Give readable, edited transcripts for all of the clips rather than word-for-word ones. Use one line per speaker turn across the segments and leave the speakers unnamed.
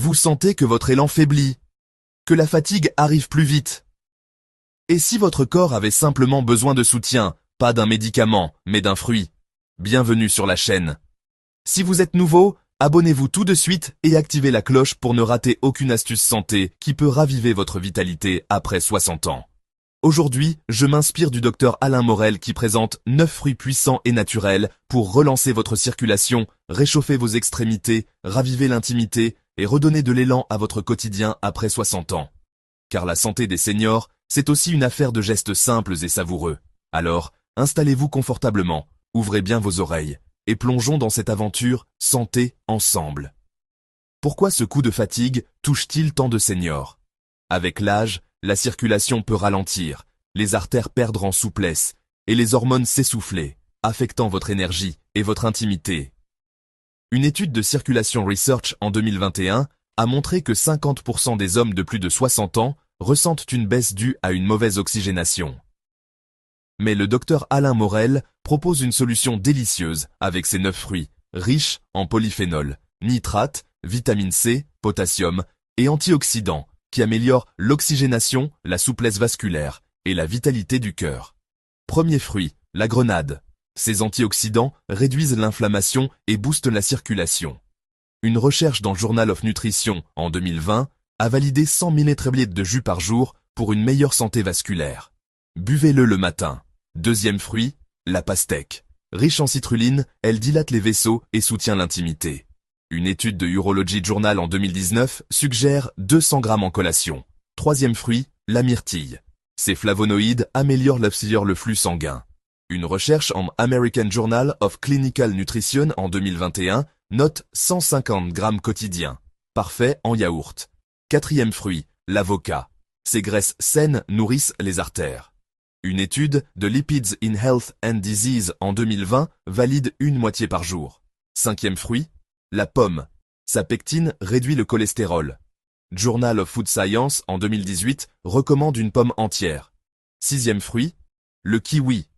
Vous sentez que votre élan faiblit, que la fatigue arrive plus vite. Et si votre corps avait simplement besoin de soutien, pas d'un médicament, mais d'un fruit? Bienvenue sur la chaîne. Si vous êtes nouveau, abonnez-vous tout de suite et activez la cloche pour ne rater aucune astuce santé qui peut raviver votre vitalité après 60 ans. Aujourd'hui, je m'inspire du docteur Alain Morel qui présente 9 fruits puissants et naturels pour relancer votre circulation, réchauffer vos extrémités, raviver l'intimité et redonner de l'élan à votre quotidien après 60 ans. Car la santé des seniors, c'est aussi une affaire de gestes simples et savoureux. Alors, installez-vous confortablement, ouvrez bien vos oreilles et plongeons dans cette aventure santé ensemble. Pourquoi ce coup de fatigue touche-t-il tant de seniors? Avec l'âge, la circulation peut ralentir, les artères perdre en souplesse et les hormones s'essouffler, affectant votre énergie et votre intimité. Une étude de Circulation Research en 2021 a montré que 50% des hommes de plus de 60 ans ressentent une baisse due à une mauvaise oxygénation. Mais le docteur Alain Morel propose une solution délicieuse avec ses 9 fruits, riches en polyphénol, nitrates, vitamine C, potassium et antioxydants, qui améliorent l'oxygénation, la souplesse vasculaire et la vitalité du cœur. Premier fruit, la grenade. Ces antioxydants réduisent l'inflammation et boostent la circulation. Une recherche dans Journal of Nutrition en 2020 a validé 100 ml de jus par jour pour une meilleure santé vasculaire. Buvez-le le matin. Deuxième fruit, la pastèque. Riche en citrulline, elle dilate les vaisseaux et soutient l'intimité. Une étude de Urology Journal en 2019 suggère 200 grammes en collation. Troisième fruit, la myrtille. Ces flavonoïdes améliorent le flux sanguin. Une recherche en American Journal of Clinical Nutrition en 2021 note 150 grammes quotidiens. Parfait en yaourt. Quatrième fruit, l'avocat. Ces graisses saines nourrissent les artères. Une étude de Lipids in Health and Disease en 2020 valide une moitié par jour. Cinquième fruit, la pomme. Sa pectine réduit le cholestérol. Journal of Food Science en 2018 recommande une pomme entière. Sixième fruit, le kiwi.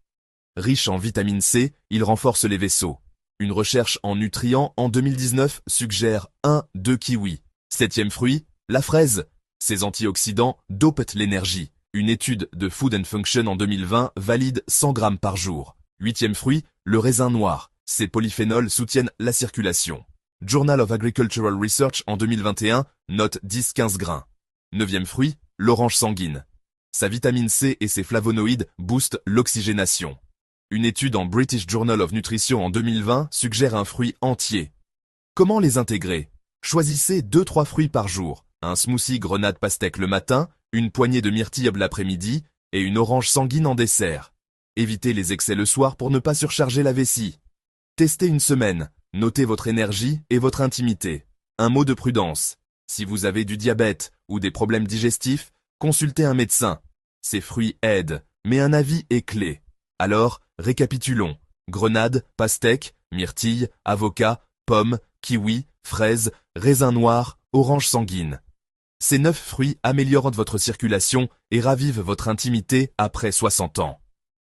Riche en vitamine C, il renforce les vaisseaux. Une recherche en nutriments en 2019 suggère 1-2 kiwis. Septième fruit, la fraise. Ses antioxydants dopent l'énergie. Une étude de Food and Function en 2020 valide 100 grammes par jour. Huitième fruit, le raisin noir. Ses polyphénols soutiennent la circulation. Journal of Agricultural Research en 2021 note 10-15 grains. Neuvième fruit, l'orange sanguine. Sa vitamine C et ses flavonoïdes boostent l'oxygénation. Une étude en British Journal of Nutrition en 2020 suggère un fruit entier. Comment les intégrer? Choisissez 2-3 fruits par jour. Un smoothie grenade pastèque le matin, une poignée de myrtille l'après-midi et une orange sanguine en dessert. Évitez les excès le soir pour ne pas surcharger la vessie. Testez une semaine. Notez votre énergie et votre intimité. Un mot de prudence. Si vous avez du diabète ou des problèmes digestifs, consultez un médecin. Ces fruits aident, mais un avis est clé. Alors, récapitulons. Grenade, pastèque, myrtille, avocat, pomme, kiwi, fraise, raisin noir, orange sanguine. Ces 9 fruits améliorent votre circulation et ravivent votre intimité après 60 ans.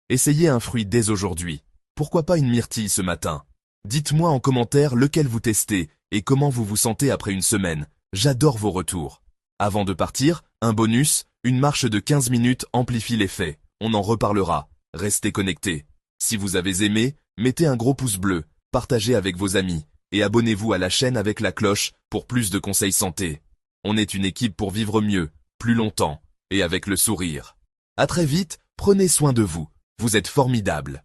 Essayez un fruit dès aujourd'hui. Pourquoi pas une myrtille ce matin? Dites-moi en commentaire lequel vous testez et comment vous vous sentez après une semaine. J'adore vos retours. Avant de partir, un bonus, une marche de 15 minutes amplifie l'effet. On en reparlera. Restez connectés. Si vous avez aimé, mettez un gros pouce bleu, partagez avec vos amis et abonnez-vous à la chaîne avec la cloche pour plus de conseils santé. On est une équipe pour vivre mieux, plus longtemps et avec le sourire. À très vite, prenez soin de vous. Vous êtes formidables.